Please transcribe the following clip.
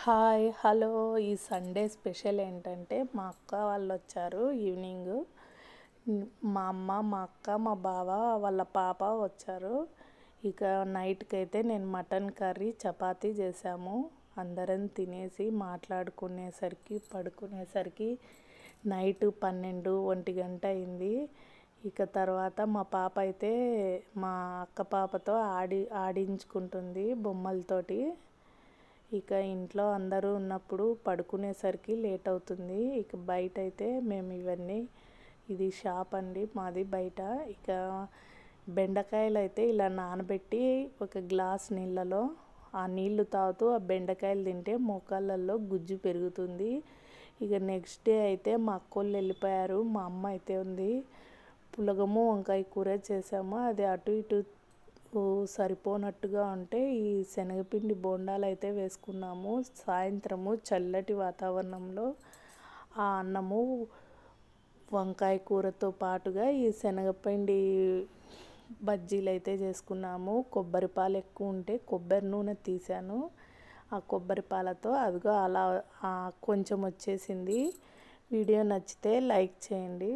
Hi hello. ఈ Sunday special ఏంటంటే మా అక్క వాళ్ళు వచ్చారు ఈవినింగ్. మా అమ్మ, మా అక్క, మా బావ వాళ్ళ పాప వచ్చారు. ఇక నైట్కి అయితే నేను మటన్ కర్రీ చపాతీ చేసాము. అందరం తినేసి మాట్లాడుకునేసరికి పడుకునేసరికి నైట్ 12, 1 గంట అయింది. ఇక తర్వాత మా పాప అయితే మా అక్క పాపతో ఆడించుకుంటుంది బొమ్మలతోటి. ఇక ఇంట్లో అందరూ ఉన్నప్పుడు పడుకునేసరికి లేట్ అవుతుంది. ఇక బయట అయితే మేము ఇది షాప్ అండి మాది బయట. ఇక బెండకాయలు అయితే ఇలా నానబెట్టి ఒక గ్లాస్ నీళ్ళలో ఆ నీళ్లు తాగుతూ ఆ బెండకాయలు తింటే మోకాళ్ళల్లో గుజ్జు పెరుగుతుంది. ఇక నెక్స్ట్ డే అయితే మా అక్కోళ్ళు వెళ్ళిపోయారు. మా అమ్మ అయితే ఉంది. పులగము వంకాయ కూర చేసాము. అది అటు ఇటు సరిపోనట్టుగా ఉంటే ఈ శనగపిండి బోండాలు అయితే వేసుకున్నాము. సాయంత్రము చల్లటి వాతావరణంలో ఆ అన్నము వంకాయ కూరతో పాటుగా ఈ శనగపిండి బజ్జీలు అయితే చేసుకున్నాము. కొబ్బరి పాలు ఎక్కువ ఉంటే కొబ్బరి నూనె తీసాను. ఆ కొబ్బరి పాలతో అదిగో అలా కొంచెం వచ్చేసింది. వీడియో నచ్చితే లైక్ చేయండి.